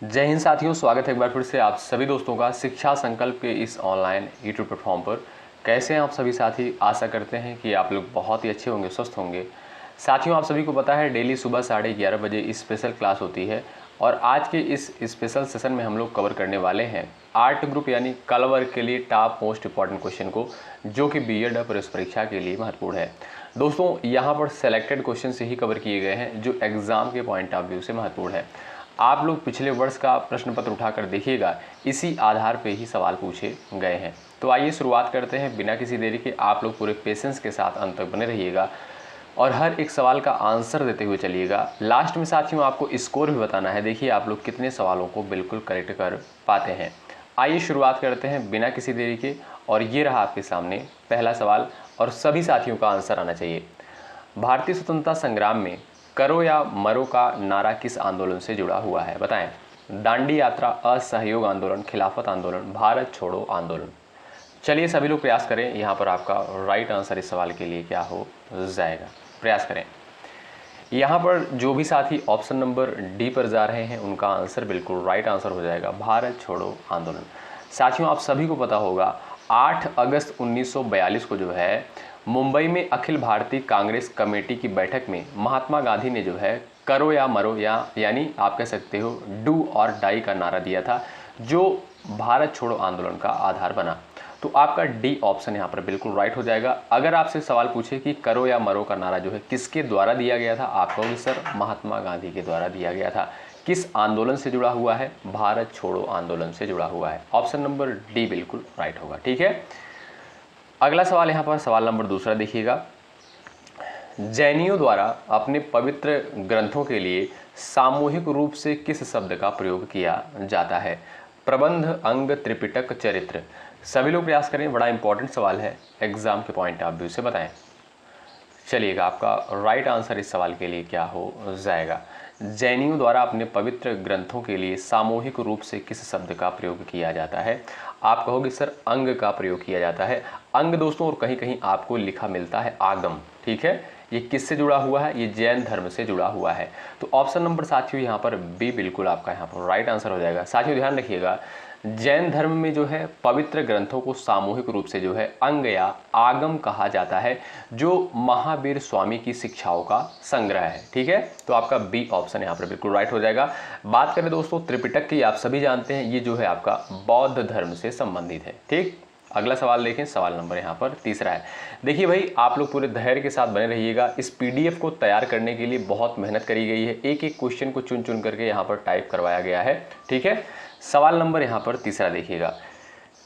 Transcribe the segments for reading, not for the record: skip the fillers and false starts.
जय हिंद साथियों, स्वागत है एक बार फिर से आप सभी दोस्तों का शिक्षा संकल्प के इस ऑनलाइन यूट्यूब प्लेटफॉर्म पर। कैसे हैं आप सभी साथी? आशा करते हैं कि आप लोग बहुत ही अच्छे होंगे, स्वस्थ होंगे। साथियों, आप सभी को पता है डेली सुबह 11:30 बजे स्पेशल क्लास होती है और आज के इस स्पेशल सेशन में हम लोग कवर करने वाले हैं आर्ट ग्रुप यानी कल वर्ग के लिए टॉप मोस्ट इंपॉर्टेंट क्वेश्चन को, जो कि बीएड प्रवेश परीक्षा के लिए महत्वपूर्ण है। दोस्तों, यहाँ पर सेलेक्टेड क्वेश्चन से ही कवर किए गए हैं जो एग्जाम के पॉइंट ऑफ व्यू से महत्वपूर्ण है। आप लोग पिछले वर्ष का प्रश्न पत्र उठाकर देखिएगा, इसी आधार पे ही सवाल पूछे गए हैं। तो आइए शुरुआत करते हैं बिना किसी देरी के। आप लोग पूरे पेशेंस के साथ अंत तक बने रहिएगा और हर एक सवाल का आंसर देते हुए चलिएगा। लास्ट में साथियों आपको स्कोर भी बताना है। देखिए आप लोग कितने सवालों को बिल्कुल करेक्ट कर पाते हैं। आइए शुरुआत करते हैं बिना किसी देरी के। और ये रहा आपके सामने पहला सवाल और सभी साथियों का आंसर आना चाहिए। भारतीय स्वतंत्रता संग्राम में करो या मरो का नारा किस आंदोलन से जुड़ा हुआ है? बताएं। दांडी यात्रा, असहयोग आंदोलन, खिलाफत आंदोलन, भारत छोड़ो आंदोलन। चलिए सभी लोग प्रयास करें। यहाँ पर आपका राइट आंसर इस सवाल के लिए क्या हो जाएगा? प्रयास करें। यहाँ पर जो भी साथी ऑप्शन नंबर डी पर जा रहे हैं उनका आंसर बिल्कुल राइट आंसर हो जाएगा, भारत छोड़ो आंदोलन। साथियों, आप सभी को पता होगा 8 अगस्त 1942 को जो है मुंबई में अखिल भारतीय कांग्रेस कमेटी की बैठक में महात्मा गांधी ने जो है करो या मरो यानी आप कह सकते हो डू और डाई का नारा दिया था, जो भारत छोड़ो आंदोलन का आधार बना। तो आपका डी ऑप्शन यहाँ पर बिल्कुल राइट हो जाएगा। अगर आपसे सवाल पूछे कि करो या मरो का नारा जो है किसके द्वारा दिया गया था, आप कहोगे सर महात्मा गांधी के द्वारा दिया गया था। किस आंदोलन से जुड़ा हुआ है? भारत छोड़ो आंदोलन से जुड़ा हुआ है। ऑप्शन नंबर डी बिल्कुल राइट होगा। ठीक है, अगला सवाल यहाँ पर सवाल नंबर दूसरा देखिएगा। जैनियों द्वारा अपने पवित्र ग्रंथों के लिए सामूहिक रूप से किस शब्द का प्रयोग किया जाता है? प्रबंध, अंग, त्रिपिटक, चरित्र। सभी लोग प्रयास करें, बड़ा इंपॉर्टेंट सवाल है, एग्जाम के पॉइंट ऑफ व्यू से बताएं। चलिएगा, आपका राइट आंसर इस सवाल के लिए क्या हो जाएगा? जैनियों द्वारा अपने पवित्र ग्रंथों के लिए सामूहिक रूप से किस शब्द का प्रयोग किया जाता है? आप कहोगे सर अंग का प्रयोग किया जाता है। अंग दोस्तों, और कहीं कहीं आपको लिखा मिलता है आगम। ठीक है, ये किससे जुड़ा हुआ है? ये जैन धर्म से जुड़ा हुआ है। तो ऑप्शन नंबर साथियों यहाँ पर बी बिल्कुल आपका यहाँ पर राइट आंसर हो जाएगा। साथियों ध्यान रखिएगा, जैन धर्म में जो है पवित्र ग्रंथों को सामूहिक रूप से जो है अंग या आगम कहा जाता है, जो महावीर स्वामी की शिक्षाओं का संग्रह है। ठीक है, तो आपका बी ऑप्शन यहाँ पर बिल्कुल राइट हो जाएगा। बात करें दोस्तों त्रिपिटक की, आप सभी जानते हैं ये जो है आपका बौद्ध धर्म से संबंधित है। ठीक, अगला सवाल देखें, सवाल नंबर यहाँ पर तीसरा है। देखिए भाई, आप लोग पूरे धैर्य के साथ बने रहिएगा। इस पीडीएफ को तैयार करने के लिए बहुत मेहनत करी गई है, एक एक क्वेश्चन को चुन चुन करके यहाँ पर टाइप करवाया गया है। ठीक है, सवाल नंबर यहाँ पर तीसरा देखिएगा।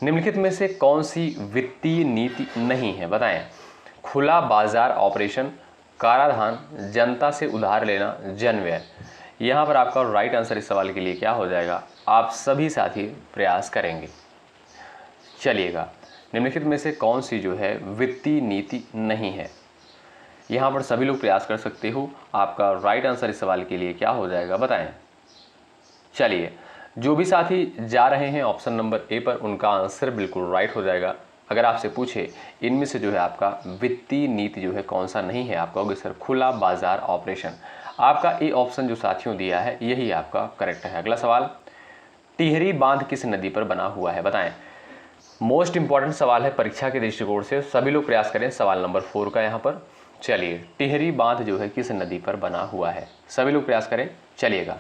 निम्नलिखित में से कौन सी वित्तीय नीति नहीं है? बताएं। खुला बाजार ऑपरेशन, कराधान, जनता से उधार लेना, जन व्यय। यहाँ पर आपका राइट आंसर इस सवाल के लिए क्या हो जाएगा? आप सभी साथी प्रयास करेंगे। चलिएगा, निम्नलिखित में से कौन सी जो है वित्तीय नीति नहीं है? यहाँ पर सभी लोग प्रयास कर सकते हो। आपका राइट आंसर इस सवाल के लिए क्या हो जाएगा? बताएं। चलिए, जो भी साथी जा रहे हैं ऑप्शन नंबर ए पर, उनका आंसर बिल्कुल राइट हो जाएगा। अगर आपसे पूछे इनमें से जो है आपका वित्तीय नीति जो है कौन सा नहीं है, आप कहोगे सर खुला बाजार ऑपरेशन। आपका ए ऑप्शन जो साथियों दिया है यही आपका करेक्ट है। अगला सवाल, टिहरी बांध किस नदी पर बना हुआ है? बताएं। मोस्ट इंपॉर्टेंट सवाल है परीक्षा के दृष्टिकोण से, सभी लोग प्रयास करें। सवाल नंबर 4 का यहाँ पर। चलिए, टिहरी बांध जो है किस नदी पर बना हुआ है? सभी लोग प्रयास करें। चलिएगा,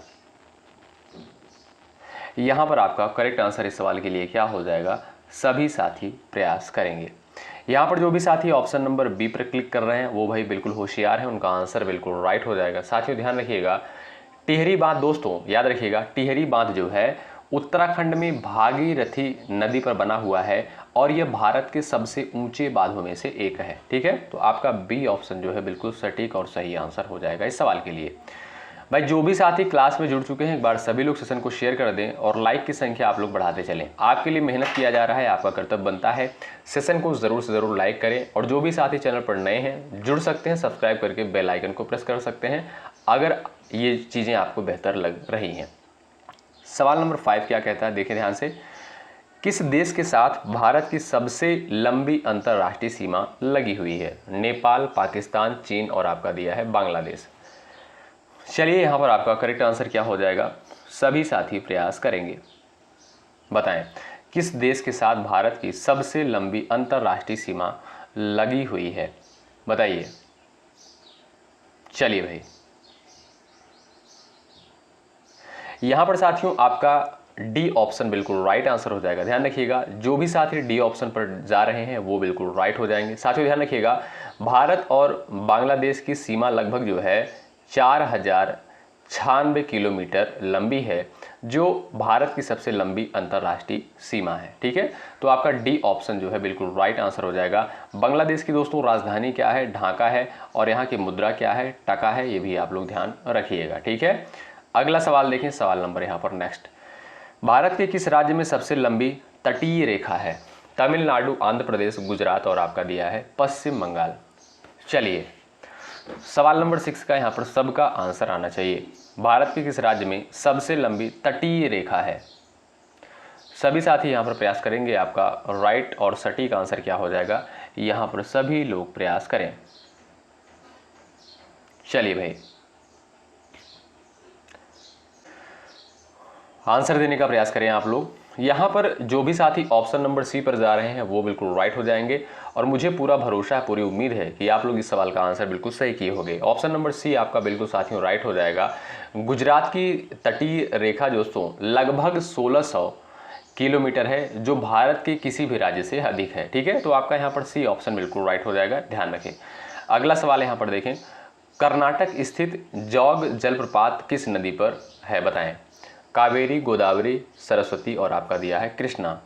यहाँ पर आपका करेक्ट आंसर इस सवाल के लिए क्या हो जाएगा? सभी साथी प्रयास करेंगे। यहाँ पर जो भी साथी ऑप्शन नंबर बी पर क्लिक कर रहे हैं वो भाई बिल्कुल होशियार है, उनका आंसर बिल्कुल राइट हो जाएगा। साथियों ध्यान रखिएगा, टिहरी बांध दोस्तों याद रखिएगा, टिहरी बांध जो है उत्तराखंड में भागीरथी नदी पर बना हुआ है और यह भारत के सबसे ऊंचे बांधों में से एक है। ठीक है, तो आपका बी ऑप्शन जो है बिल्कुल सटीक और सही आंसर हो जाएगा इस सवाल के लिए। भाई जो भी साथी क्लास में जुड़ चुके हैं, एक बार सभी लोग सेशन को शेयर कर दें और लाइक की संख्या आप लोग बढ़ाते चलें। आपके लिए मेहनत किया जा रहा है, आपका कर्तव्य बनता है। सेशन को ज़रूर से ज़रूर लाइक करें और जो भी साथी चैनल पर नए हैं जुड़ सकते हैं, सब्सक्राइब करके बेल आइकन को प्रेस कर सकते हैं अगर ये चीज़ें आपको बेहतर लग रही हैं। सवाल नंबर 5 क्या कहता है, देखें ध्यान से। किस देश के साथ भारत की सबसे लंबी अंतर्राष्ट्रीय सीमा लगी हुई है? नेपाल, पाकिस्तान, चीन और आपका दिया है बांग्लादेश। चलिए यहाँ पर आपका करेक्ट आंसर क्या हो जाएगा, सभी साथी प्रयास करेंगे। बताएं किस देश के साथ भारत की सबसे लंबी अंतर्राष्ट्रीय सीमा लगी हुई है, बताइए। चलिए भाई, यहां पर साथियों आपका डी ऑप्शन बिल्कुल राइट आंसर हो जाएगा। ध्यान रखिएगा, जो भी साथी डी ऑप्शन पर जा रहे हैं वो बिल्कुल राइट हो जाएंगे। साथियों ध्यान रखिएगा, भारत और बांग्लादेश की सीमा लगभग जो है 4096 किलोमीटर लंबी है, जो भारत की सबसे लंबी अंतर्राष्ट्रीय सीमा है। ठीक है, तो आपका डी ऑप्शन जो है बिल्कुल राइट आंसर हो जाएगा। बांग्लादेश की दोस्तों राजधानी क्या है, ढाका है, और यहाँ की मुद्रा क्या है, टका है। ये भी आप लोग ध्यान रखिएगा। ठीक है, अगला सवाल देखें, सवाल नंबर यहाँ पर नेक्स्ट, भारत के किस राज्य में सबसे लंबी तटीय रेखा है, तमिलनाडु, आंध्र प्रदेश, गुजरात और आपका दिया है पश्चिम बंगाल। चलिए सवाल नंबर 6 का यहाँ पर सबका आंसर आना चाहिए। भारत के किस राज्य में सबसे लंबी तटीय रेखा है, सभी साथी यहाँ पर प्रयास करेंगे। आपका राइट और सटीक आंसर क्या हो जाएगा, यहाँ पर सभी लोग प्रयास करें। चलिए भाई, आंसर देने का प्रयास करें आप लोग। यहाँ पर जो भी साथी ऑप्शन नंबर सी पर जा रहे हैं वो बिल्कुल राइट हो जाएंगे, और मुझे पूरा भरोसा है, पूरी उम्मीद है कि आप लोग इस सवाल का आंसर बिल्कुल सही किए होंगे। ऑप्शन नंबर सी आपका बिल्कुल साथियों राइट हो जाएगा। गुजरात की तटीय रेखा दोस्तों लगभग 1600 किलोमीटर है, जो भारत के किसी भी राज्य से अधिक है। ठीक है, तो आपका यहाँ पर सी ऑप्शन बिल्कुल राइट हो जाएगा, ध्यान रखें। अगला सवाल यहाँ पर देखें, कर्नाटक स्थित जौग जलप्रपात किस नदी पर है, बताएं। कावेरी, गोदावरी, सरस्वती और आपका दिया है कृष्णा।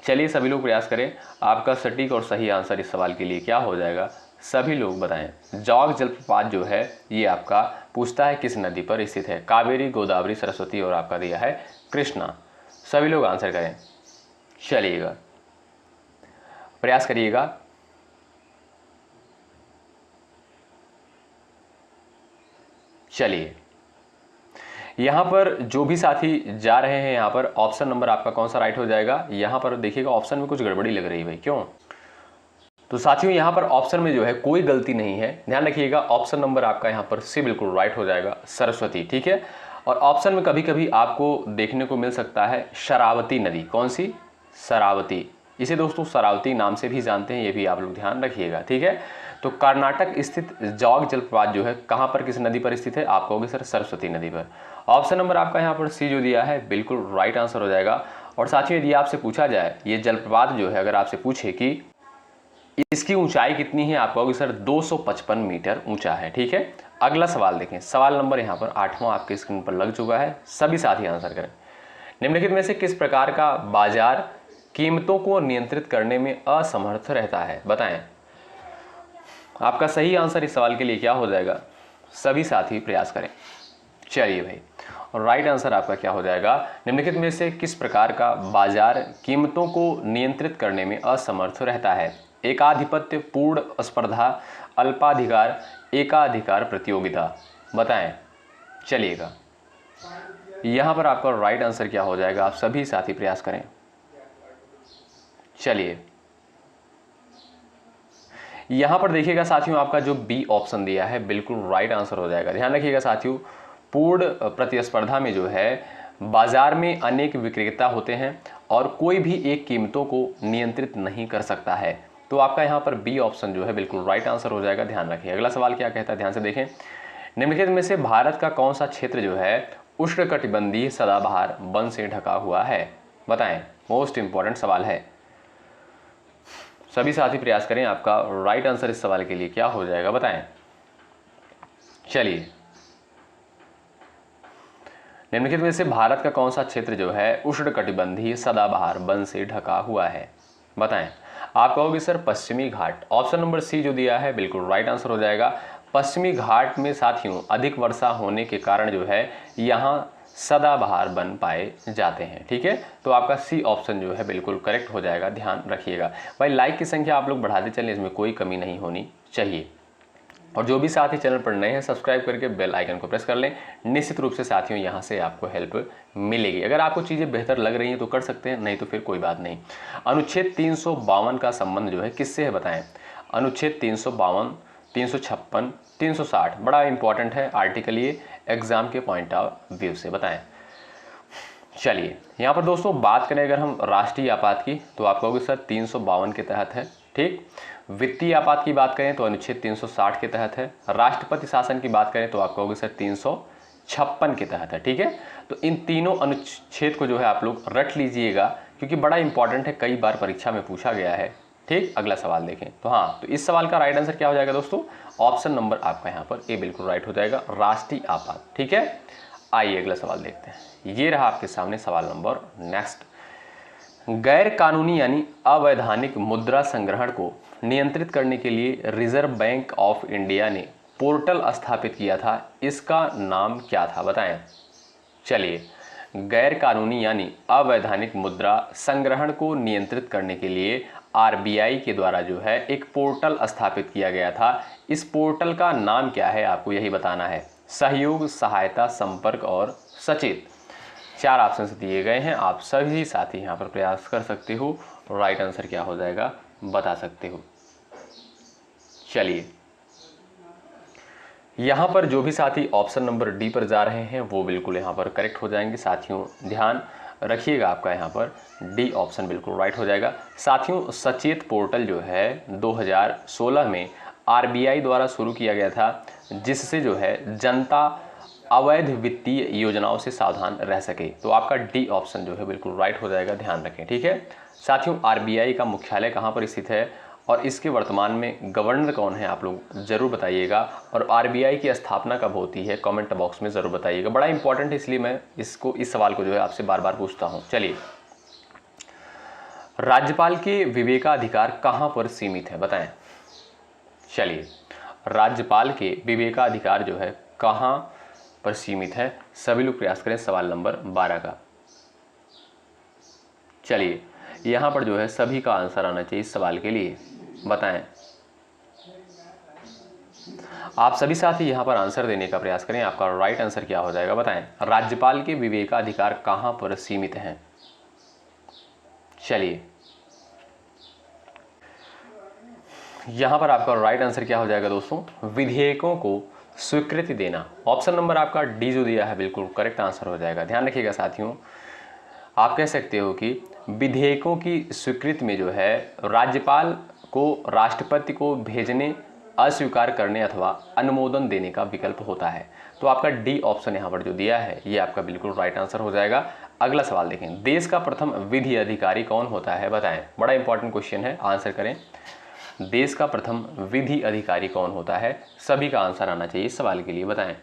चलिए सभी लोग प्रयास करें, आपका सटीक और सही आंसर इस सवाल के लिए क्या हो जाएगा, सभी लोग बताएं। जौग जलप्रपात जो है ये आपका पूछता है किस नदी पर स्थित है, कावेरी, गोदावरी, सरस्वती और आपका दिया है कृष्णा। सभी लोग आंसर करें, चलिएगा प्रयास करिएगा। चलिए यहाँ पर जो भी साथी जा रहे हैं, यहाँ पर ऑप्शन नंबर आपका कौन सा राइट हो जाएगा। यहाँ पर देखिएगा ऑप्शन में कुछ गड़बड़ी लग रही है भाई, क्यों। तो साथियों यहाँ पर ऑप्शन में जो है कोई गलती नहीं है, ध्यान रखिएगा। ऑप्शन नंबर आपका यहाँ पर सी बिल्कुल राइट हो जाएगा, सरस्वती। ठीक है, और ऑप्शन में कभी कभी आपको देखने को मिल सकता है शरावती नदी, कौन सी, शरावती। इसे दोस्तों शरावती नाम से भी जानते हैं, ये भी आप लोग ध्यान रखिएगा। ठीक है, तो कर्नाटक स्थित जौग जलप्रपात जो है कहाँ पर, किस नदी पर स्थित है, आप कहोगे सर सरस्वती नदी पर। ऑप्शन नंबर आपका यहाँ पर सी जो दिया है बिल्कुल राइट आंसर हो जाएगा। और साथियों यदि आपसे पूछा जाए ये जलप्रपात जो है, अगर आपसे पूछे कि इसकी ऊंचाई कितनी है, आप कहोगे सर 255 मीटर ऊंचा है। ठीक है, अगला सवाल देखें, सवाल नंबर यहाँ पर 8वां आपके स्क्रीन पर लग चुका है, सभी साथी आंसर करें। निम्नलिखित में से किस प्रकार का बाजार कीमतों को नियंत्रित करने में असमर्थ रहता है, बताएं। आपका सही आंसर इस सवाल के लिए क्या हो जाएगा, सभी साथी प्रयास करें। चलिए भाई, और राइट आंसर आपका क्या हो जाएगा, निम्नलिखित में से किस प्रकार का बाजार कीमतों को नियंत्रित करने में असमर्थ रहता है। एकाधिपत्य, पूर्ण स्पर्धा, अल्पाधिकार, एकाधिकार प्रतियोगिता, बताएं। चलिएगा यहां पर आपका राइट आंसर क्या हो जाएगा, आप सभी साथी प्रयास करें। चलिए यहां पर देखिएगा साथियों, आपका जो बी ऑप्शन दिया है बिल्कुल राइट आंसर हो जाएगा। ध्यान रखिएगा साथियों, पूर्ण प्रतिस्पर्धा में जो है बाजार में अनेक विक्रेता होते हैं और कोई भी एक कीमतों को नियंत्रित नहीं कर सकता है। तो आपका यहाँ पर बी ऑप्शन जो है बिल्कुल राइट आंसर हो जाएगा, ध्यान रखिए। अगला सवाल क्या कहता है, ध्यान से देखें। निम्नलिखित में से भारत का कौन सा क्षेत्र जो है उष्णकटिबंधीय सदाबहार वन से ढका हुआ है, बताएं। मोस्ट इंपॉर्टेंट सवाल है, सभी साथी प्रयास करें। आपका राइट आंसर इस सवाल के लिए क्या हो जाएगा, बताएं। चलिए निम्नलिखित में से भारत का कौन सा क्षेत्र जो है उष्णकटिबंधीय सदाबहार वन से ढका हुआ है, बताएं। आप कहोगे सर पश्चिमी घाट। ऑप्शन नंबर सी जो दिया है बिल्कुल राइट आंसर हो जाएगा। पश्चिमी घाट में साथियों अधिक वर्षा होने के कारण जो है यहाँ सदाबहार वन पाए जाते हैं। ठीक है, तो आपका सी ऑप्शन जो है बिल्कुल करेक्ट हो जाएगा, ध्यान रखिएगा। भाई लाइक की संख्या आप लोग बढ़ाते चलें, इसमें कोई कमी नहीं होनी चाहिए। और जो भी साथी चैनल पर नए हैं सब्सक्राइब करके बेल आइकन को प्रेस कर लें। निश्चित रूप से साथियों यहाँ से आपको हेल्प मिलेगी। अगर आपको चीज़ें बेहतर लग रही हैं तो कर सकते हैं, नहीं तो फिर कोई बात नहीं। अनुच्छेद 352 का संबंध जो है किससे है, बताएं। अनुच्छेद 352 356, 360, बड़ा इंपॉर्टेंट है आर्टिकल ये एग्जाम के पॉइंट ऑफ व्यू से, बताएं। चलिए यहाँ पर दोस्तों बात करें अगर हम राष्ट्रीय आपात की, तो आप कहोगे सर 352 के तहत है, ठीक। वित्तीय आपात की बात करें तो अनुच्छेद 360 के तहत है। राष्ट्रपति शासन की बात करें तो आप कहोगे सर 356 के तहत है, ठीक है। तो इन तीनों अनुच्छेद को जो है आप लोग रट लीजिएगा, क्योंकि बड़ा इंपॉर्टेंट है, कई बार परीक्षा में पूछा गया है, ठीक। अगला सवाल देखें तो हाँ, तो इस सवाल का राइट आंसर क्या हो जाएगा दोस्तों, ऑप्शन नंबर आपका यहाँ पर ए बिल्कुल राइट हो जाएगा, राष्ट्रीय आपात, ठीक है। आइए अगला सवाल देखते हैं। ये रहा आपके सामने सवाल नंबर नेक्स्ट। गैर कानूनी यानी अवैधानिक मुद्रा संग्रहण को नियंत्रित करने के लिए रिजर्व बैंक ऑफ इंडिया ने पोर्टल स्थापित किया था, इसका नाम क्या था, बताएं। चलिए, गैर कानूनी यानी अवैधानिक मुद्रा संग्रहण को नियंत्रित करने के लिए आरबीआई के द्वारा जो है एक पोर्टल स्थापित किया गया था। इस पोर्टल का नाम क्या है, आपको यही बताना है। सहयोग, सहायता, संपर्क और सचेत, 4 ऑप्शन दिए गए हैं। आप सभी साथी यहाँ पर प्रयास कर सकते हो, राइट आंसर क्या हो जाएगा बता सकते हो। चलिए, यहाँ पर जो भी साथी ऑप्शन नंबर डी पर जा रहे हैं वो बिल्कुल यहाँ पर करेक्ट हो जाएंगे। साथियों ध्यान रखिएगा, आपका यहाँ पर डी ऑप्शन बिल्कुल राइट हो जाएगा। साथियों, सचेत पोर्टल जो है 2016 में आरबीआई द्वारा शुरू किया गया था, जिससे जो है जनता अवैध वित्तीय योजनाओं से सावधान रह सके। तो आपका डी ऑप्शन जो है बिल्कुल राइट हो जाएगा, ध्यान रखें, ठीक है। साथियों, आरबीआई का मुख्यालय कहाँ पर स्थित है और इसके वर्तमान में गवर्नर कौन है, आप लोग जरूर बताइएगा। और आरबीआई की स्थापना कब होती है, कमेंट बॉक्स में जरूर बताइएगा, बड़ा इंपॉर्टेंट है, इसलिए मैं इस सवाल को जो है आपसे बार बार पूछता हूँ। चलिए, राज्यपाल के विवेकाधिकार कहाँ पर सीमित है, बताएं। चलिए, राज्यपाल के विवेकाधिकार जो है कहाँ पर सीमित है, सभी लोग प्रयास करें सवाल नंबर 12 का। चलिए, यहां पर जो है सभी का आंसर आना चाहिए इस सवाल के लिए, बताएं। आप सभी साथी यहां पर आंसर देने का प्रयास करें, आपका राइट आंसर क्या हो जाएगा बताएं। राज्यपाल के विवेकाधिकार कहां पर सीमित हैं। चलिए, यहां पर आपका राइट आंसर क्या हो जाएगा दोस्तों, विधेयकों को स्वीकृति देना। ऑप्शन नंबर आपका डी जो दिया है बिल्कुल करेक्ट आंसर हो जाएगा। ध्यान रखिएगा साथियों, आप कह सकते हो कि विधेयकों की स्वीकृति में जो है राज्यपाल को राष्ट्रपति को भेजने, अस्वीकार करने अथवा अनुमोदन देने का विकल्प होता है। तो आपका डी ऑप्शन यहाँ पर जो दिया है ये आपका बिल्कुल राइट आंसर हो जाएगा। अगला सवाल देखें, देश का प्रथम विधि अधिकारी कौन होता है, बताएं। बड़ा इंपॉर्टेंट क्वेश्चन है, आंसर करें। देश का प्रथम विधि अधिकारी कौन होता है, सभी का आंसर आना चाहिए इस सवाल के लिए, बताएं।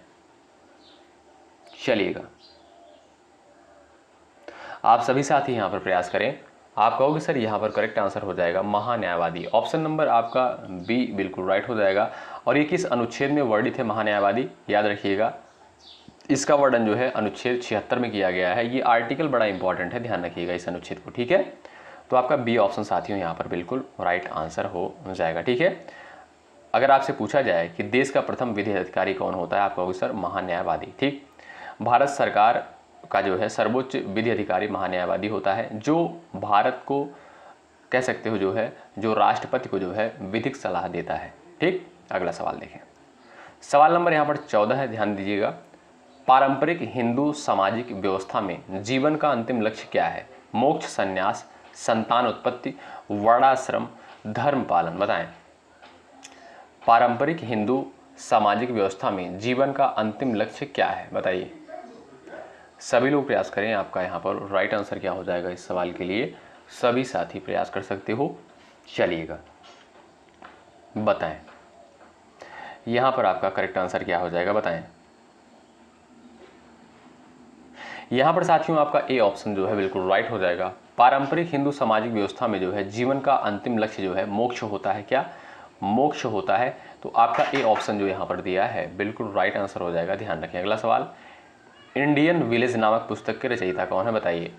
चलिएगा, आप सभी साथी यहां पर प्रयास करें। आप कहोगे सर यहां पर करेक्ट आंसर हो जाएगा महान्यायवादी। ऑप्शन नंबर आपका बी बिल्कुल राइट हो जाएगा। और ये किस अनुच्छेद में वर्णित है महान्यायवादी, याद रखिएगा, इसका वर्णन जो है अनुच्छेद 76 में किया गया है। ये आर्टिकल बड़ा इंपॉर्टेंट है, ध्यान रखिएगा इस अनुच्छेद को, ठीक है। तो आपका बी ऑप्शन साथियों यहाँ पर बिल्कुल राइट आंसर हो जाएगा, ठीक है। अगर आपसे पूछा जाए कि देश का प्रथम विधि अधिकारी कौन होता है, आप कहोगे सर महान्यायवादी, ठीक। भारत सरकार का जो है सर्वोच्च विधि अधिकारी महान्यायवादी होता है, जो भारत को कह सकते हो जो है, जो राष्ट्रपति को जो है विधिक सलाह देता है, ठीक। अगला सवाल देखें, सवाल नंबर यहाँ पर 14 है, ध्यान दीजिएगा। पारंपरिक हिंदू सामाजिक व्यवस्था में जीवन का अंतिम लक्ष्य क्या है, मोक्ष, संन्यास, संतान उत्पत्ति, वर्णाश्रम, धर्म पालन, बताएं। पारंपरिक हिंदू सामाजिक व्यवस्था में जीवन का अंतिम लक्ष्य क्या है, बताइए। सभी लोग प्रयास करें, आपका यहाँ पर राइट आंसर क्या हो जाएगा इस सवाल के लिए, सभी साथी प्रयास कर सकते हो। चलिएगा, बताएं यहाँ पर आपका करेक्ट आंसर क्या हो जाएगा, बताएं। यहाँ पर साथियों आपका ए ऑप्शन जो है बिल्कुल राइट हो जाएगा। पारंपरिक हिंदू सामाजिक व्यवस्था में जो है जीवन का अंतिम लक्ष्य जो है मोक्ष होता है, क्या मोक्ष होता है। तो आपका ए ऑप्शन जो यहाँ पर दिया है बिल्कुल राइट आंसर हो जाएगा, ध्यान रखें। अगला सवाल, इंडियन विलेज नामक पुस्तक के रचयिता कौन है, बताइए।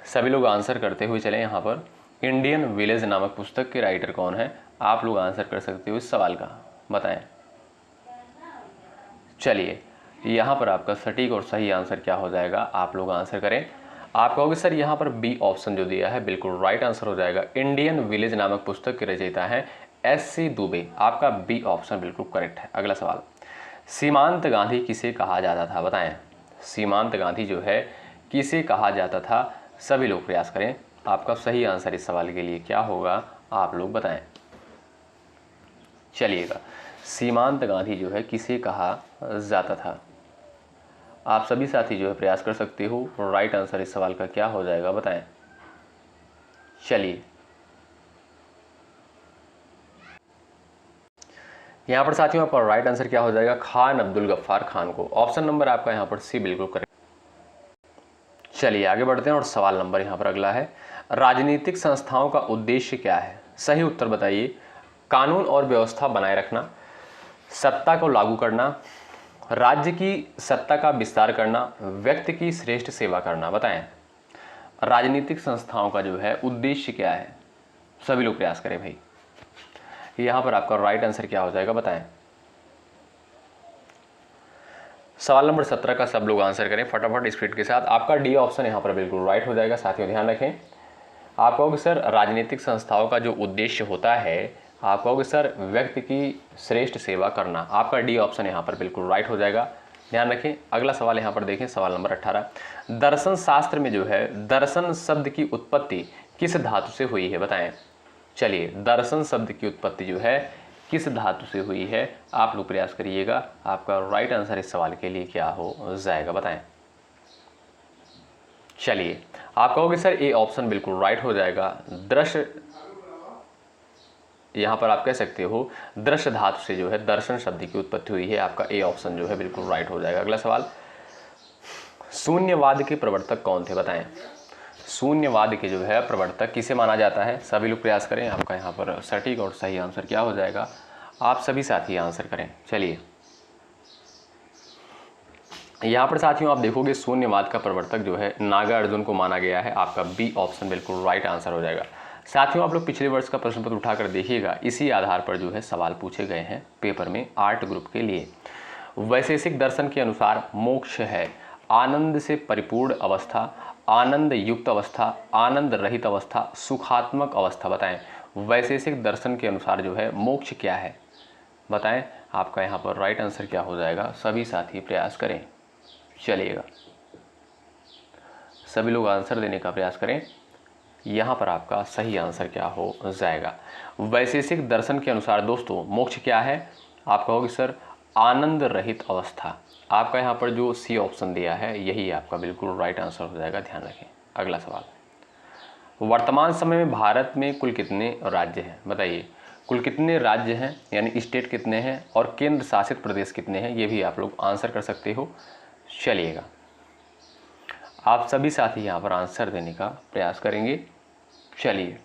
सभी लोग आंसर करते हुए चलें। यहाँ पर इंडियन विलेज नामक पुस्तक के राइटर कौन है, आप लोग आंसर कर सकते हो इस सवाल का, बताएं। चलिए, यहाँ पर आपका सटीक और सही आंसर क्या हो जाएगा, आप लोग आंसर करें। आप कहोगे सर यहाँ पर बी ऑप्शन जो दिया है बिल्कुल राइट आंसर हो जाएगा। इंडियन विलेज नामक पुस्तक के रचयिता हैं SC दुबे, आपका बी ऑप्शन बिल्कुल करेक्ट है। अगला सवाल, सीमांत गांधी किसे कहा जाता था, बताएं। सीमांत गांधी जो है किसे कहा जाता था, सभी लोग प्रयास करें। आपका सही आंसर इस सवाल के लिए क्या होगा, आप लोग बताएं। चलिएगा, सीमांत गांधी जो है किसे कहा जाता था, आप सभी साथी जो है प्रयास कर सकते हो। राइट आंसर इस सवाल का क्या हो जाएगा, बताएं। चलिए, यहाँ पर साथियों आपका राइट आंसर क्या हो जाएगा, खान अब्दुल गफ्फार खान को। ऑप्शन नंबर आपका यहाँ पर सी बिल्कुल करेक्ट। चलिए आगे बढ़ते हैं और सवाल नंबर यहाँ पर अगला है, राजनीतिक संस्थाओं का उद्देश्य क्या है। सही उत्तर बताइए। कानून और व्यवस्था बनाए रखना, सत्ता को लागू करना, राज्य की सत्ता का विस्तार करना, व्यक्ति की श्रेष्ठ सेवा करना। बताएं, राजनीतिक संस्थाओं का जो है उद्देश्य क्या है, सभी लोग प्रयास करें भाई। यहाँ पर आपका राइट आंसर क्या हो जाएगा, बताएं। सवाल नंबर 17 का सब लोग आंसर करें फटाफट स्पीड के साथ। आपका डी ऑप्शन यहाँ पर बिल्कुल राइट हो जाएगा। साथियों ध्यान रखें, आप कहोगे सर राजनीतिक संस्थाओं का जो उद्देश्य होता है, आप कहोगे सर व्यक्ति की श्रेष्ठ सेवा करना। आपका डी ऑप्शन यहाँ पर बिल्कुल राइट हो जाएगा। ध्यान रखें। अगला सवाल यहाँ पर देखें, सवाल नंबर 18, दर्शन शास्त्र में जो है दर्शन शब्द की उत्पत्ति किस धातु से हुई है, बताएं। चलिए, दर्शन शब्द की उत्पत्ति जो है किस धातु से हुई है, आप लोग प्रयास करिएगा। आपका राइट आंसर इस सवाल के लिए क्या हो जाएगा, बताएं। चलिए, आप कहोगे सर ए ऑप्शन बिल्कुल राइट हो जाएगा। दृश्य, यहाँ पर आप कह सकते हो दृश्य धातु से जो है दर्शन शब्द की उत्पत्ति हुई है। आपका ए ऑप्शन जो है बिल्कुल राइट हो जाएगा। अगला सवाल, शून्यवाद के प्रवर्तक कौन थे, बताएं। शून्यवाद के जो है प्रवर्तक किसे माना जाता है, सभी लोग प्रयास करें। आपका यहाँ पर सटीक और सही आंसर क्या हो जाएगा, आप सभी साथी आंसर करें। चलिए, यहाँ पर साथियों आप देखोगे शून्यवाद का प्रवर्तक जो है नागार्जुन को माना गया है। आपका बी ऑप्शन बिल्कुल राइट आंसर हो जाएगा। साथियों आप लोग पिछले वर्ष का प्रश्न पत्र उठाकर देखिएगा, इसी आधार पर जो है सवाल पूछे गए हैं पेपर में आर्ट ग्रुप के लिए। वैशेषिक दर्शन के अनुसार मोक्ष है आनंद से परिपूर्ण अवस्था, आनंद युक्त अवस्था, आनंद रहित अवस्था, सुखात्मक अवस्था। बताएं, वैशेषिक दर्शन के अनुसार जो है मोक्ष क्या है, बताएं। आपका यहाँ पर राइट आंसर क्या हो जाएगा, सभी साथी प्रयास करें। चलिएगा, सभी लोग आंसर देने का प्रयास करें। यहाँ पर आपका सही आंसर क्या हो जाएगा, वैशेषिक दर्शन के अनुसार दोस्तों मोक्ष क्या है, आप कहोगे सर आनंद रहित अवस्था। आपका यहाँ पर जो सी ऑप्शन दिया है यही आपका बिल्कुल राइट आंसर हो जाएगा, ध्यान रखें। अगला सवाल, वर्तमान समय में भारत में कुल कितने राज्य हैं, बताइए। कुल कितने राज्य हैं, यानी स्टेट कितने हैं और केंद्र शासित प्रदेश कितने हैं, ये भी आप लोग आंसर कर सकते हो। चलिएगा, आप सभी साथी यहाँ पर आंसर देने का प्रयास करेंगे। चलिए,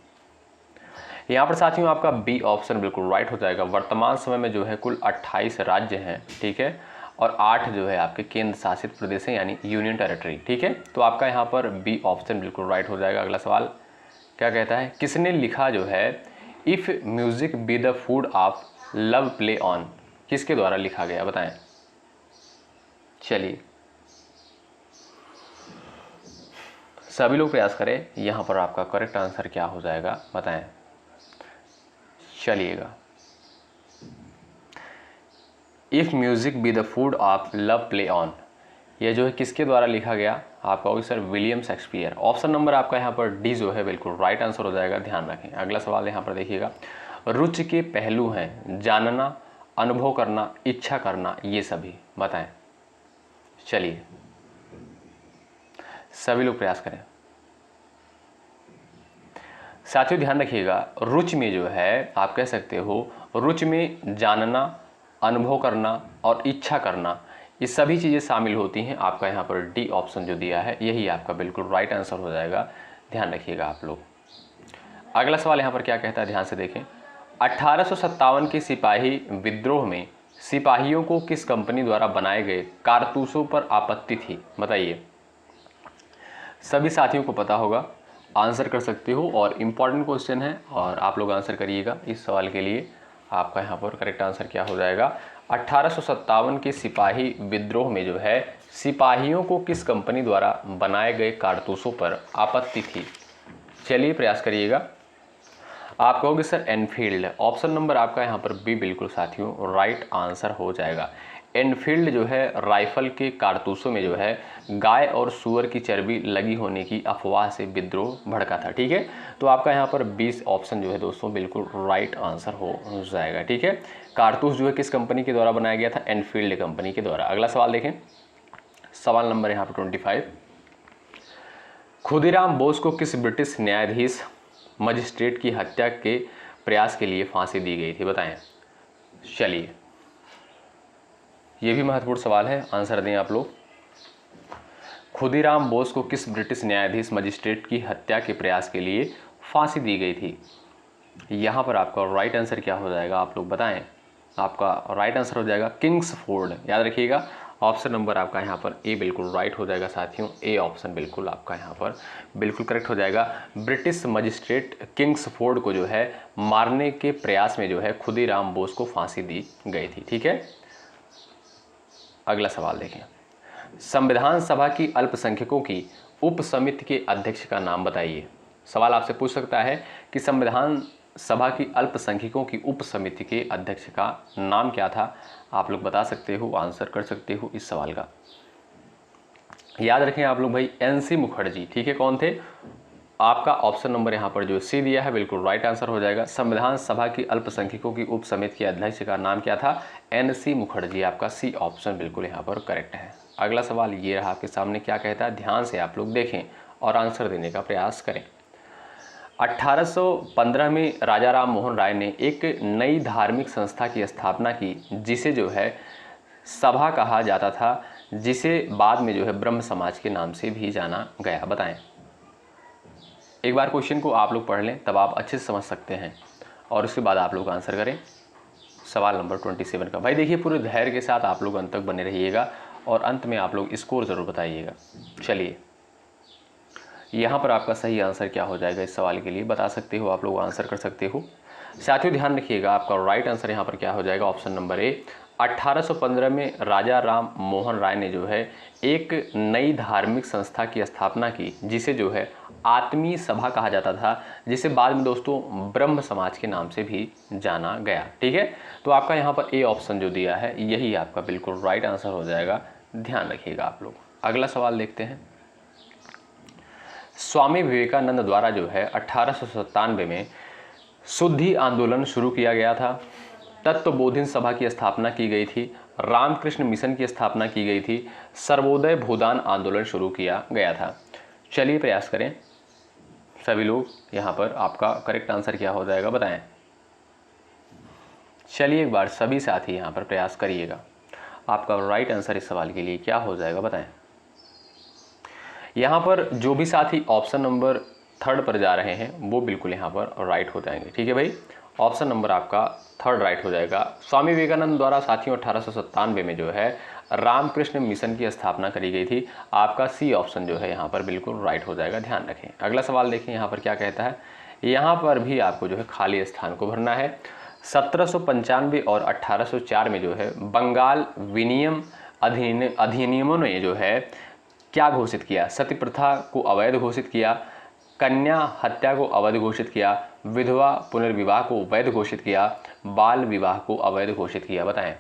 यहाँ पर साथियों आपका बी ऑप्शन बिल्कुल राइट हो जाएगा। वर्तमान समय में जो है कुल 28 राज्य हैं, ठीक है, और 8 जो है आपके केंद्र शासित प्रदेश हैं, यानी यूनियन टेरिटरी, ठीक है। तो आपका यहाँ पर बी ऑप्शन बिल्कुल राइट हो जाएगा। अगला सवाल क्या कहता है, किसने लिखा जो है if music be the food of love play on, किसके द्वारा लिखा गया, बताएं। चलिए, सभी लोग प्रयास करें। यहाँ पर आपका करेक्ट आंसर क्या हो जाएगा, बताएं। चलिएगा, if music be the food of love play on, यह जो है किसके द्वारा लिखा गया, आप कहोगे sir William Shakespeare. Option number आपका यहाँ पर डी जो है बिल्कुल राइट आंसर हो जाएगा, ध्यान रखें। अगला सवाल यहाँ पर देखिएगा, रुचि के पहलू हैं जानना, अनुभव करना, इच्छा करना, ये सभी, बताएं। चलिए, सभी लोग प्रयास करें। साथियों ध्यान रखिएगा, रुचि में जो है आप कह सकते हो रुचि में जानना, अनुभव करना और इच्छा करना, ये सभी चीज़ें शामिल होती हैं। आपका यहाँ पर डी ऑप्शन जो दिया है यही आपका बिल्कुल राइट आंसर हो जाएगा, ध्यान रखिएगा आप लोग। अगला सवाल यहाँ पर क्या कहता है, ध्यान से देखें। 1857 के सिपाही विद्रोह में सिपाहियों को किस कंपनी द्वारा बनाए गए कारतूसों पर आपत्ति थी, बताइए। सभी साथियों को पता होगा, आंसर कर सकते हो और इम्पॉर्टेंट क्वेश्चन है और आप लोग आंसर करिएगा इस सवाल के लिए। आपका यहाँ पर करेक्ट आंसर क्या हो जाएगा, 1857 के सिपाही विद्रोह में जो है सिपाहियों को किस कंपनी द्वारा बनाए गए कारतूसों पर आपत्ति थी। चलिए प्रयास करिएगा। आप कहोगे सर एनफील्ड, ऑप्शन नंबर आपका यहाँ पर बी बिल्कुल साथियों राइट आंसर हो जाएगा। एनफील्ड जो है राइफल के कारतूसों में जो है गाय और सूअर की चर्बी लगी होने की अफवाह से विद्रोह भड़का था। ठीक है, तो आपका यहाँ पर 20 ऑप्शन जो है दोस्तों बिल्कुल राइट आंसर हो जाएगा। ठीक है, कारतूस जो है किस कंपनी के द्वारा बनाया गया था? एनफील्ड कंपनी के द्वारा। अगला सवाल देखें, सवाल नंबर यहाँ पर 25। खुदीराम बोस को किस ब्रिटिश न्यायाधीश मजिस्ट्रेट की हत्या के प्रयास के लिए फांसी दी गई थी? बताएं। चलिए, ये भी महत्वपूर्ण सवाल है, आंसर दें आप लोग। खुदीराम बोस को किस ब्रिटिश न्यायाधीश मजिस्ट्रेट की हत्या के प्रयास के लिए फांसी दी गई थी? यहाँ पर आपका राइट आंसर क्या हो जाएगा, आप लोग बताएं। आपका राइट आंसर हो जाएगा किंग्सफोर्ड, याद रखिएगा। ऑप्शन नंबर आपका यहाँ पर ए बिल्कुल राइट हो जाएगा साथियों। ए ऑप्शन बिल्कुल आपका यहाँ पर बिल्कुल करेक्ट हो जाएगा। ब्रिटिश मजिस्ट्रेट किंग्सफोर्ड को जो है मारने के प्रयास में जो है खुदीराम बोस को फांसी दी गई थी। ठीक है, अगला सवाल देखें। संविधान सभा की अल्पसंख्यकों की उप समिति के अध्यक्ष का नाम बताइए। सवाल आपसे पूछ सकता है कि संविधान सभा की अल्पसंख्यकों की उप समिति के अध्यक्ष का नाम क्या था? आप लोग बता सकते हो, आंसर कर सकते हो इस सवाल का। याद रखें आप लोग भाई, एनसी मुखर्जी। ठीक है, कौन थे? आपका ऑप्शन नंबर यहाँ पर जो सी दिया है बिल्कुल राइट आंसर हो जाएगा। संविधान सभा की अल्पसंख्यकों की उप समिति के अध्यक्ष का नाम क्या था? एनसी मुखर्जी। आपका सी ऑप्शन बिल्कुल यहाँ पर करेक्ट है। अगला सवाल ये रहा आपके सामने, क्या कहता है? ध्यान से आप लोग देखें और आंसर देने का प्रयास करें। 1815 में राजा राम मोहन राय ने एक नई धार्मिक संस्था की स्थापना की जिसे जो है सभा कहा जाता था, जिसे बाद में जो है ब्रह्म समाज के नाम से भी जाना गया। बताएं। एक बार क्वेश्चन को आप लोग पढ़ लें, तब आप अच्छे से समझ सकते हैं और उसके बाद आप लोग आंसर करें। सवाल नंबर 27 का। भाई देखिए, पूरे धैर्य के साथ आप लोग अंत तक बने रहिएगा और अंत में आप लोग स्कोर ज़रूर बताइएगा। चलिए, यहाँ पर आपका सही आंसर क्या हो जाएगा इस सवाल के लिए बता सकते हो, आप लोग आंसर कर सकते हो। साथियों ध्यान रखिएगा, आपका राइट आंसर यहाँ पर क्या हो जाएगा? Option number A. 1815 में राजा राम मोहन राय ने जो है एक नई धार्मिक संस्था की स्थापना की जिसे जो है आत्मीय सभा कहा जाता था, जिसे बाद में दोस्तों ब्रह्म समाज के नाम से भी जाना गया। ठीक है, तो आपका यहाँ पर ए ऑप्शन जो दिया है यही आपका बिल्कुल राइट आंसर हो जाएगा, ध्यान रखिएगा आप लोग। अगला सवाल देखते हैं। स्वामी विवेकानंद द्वारा जो है 1897 में शुद्धि आंदोलन शुरू किया गया था, तत्वबोधिन सभा की स्थापना की गई थी, रामकृष्ण मिशन की स्थापना की गई थी, सर्वोदय भूदान आंदोलन शुरू किया गया था। चलिए प्रयास करें सभी लोग, यहाँ पर आपका करेक्ट आंसर क्या हो जाएगा बताएं। चलिए एक बार सभी साथी यहाँ पर प्रयास करिएगा, आपका राइट आंसर इस सवाल के लिए क्या हो जाएगा बताएं। यहाँ पर जो भी साथी ऑप्शन नंबर 3 पर जा रहे हैं वो बिल्कुल यहाँ पर राइट हो जाएंगे। ठीक है भाई, ऑप्शन नंबर आपका 3 राइट हो जाएगा। स्वामी विवेकानंद द्वारा साथियों 1897 में जो है रामकृष्ण मिशन की स्थापना करी गई थी। आपका सी ऑप्शन जो है यहाँ पर बिल्कुल राइट हो जाएगा, ध्यान रखें। अगला सवाल देखें यहाँ पर क्या कहता है। यहाँ पर भी आपको जो है खाली स्थान को भरना है। 1795 और 1804 में जो है बंगाल विनियम अधिनियमों ने जो है क्या घोषित किया? सती प्रथा को अवैध घोषित किया, कन्या हत्या को अवैध घोषित किया, विधवा पुनर्विवाह को वैध घोषित किया, बाल विवाह को अवैध घोषित किया। बताएं।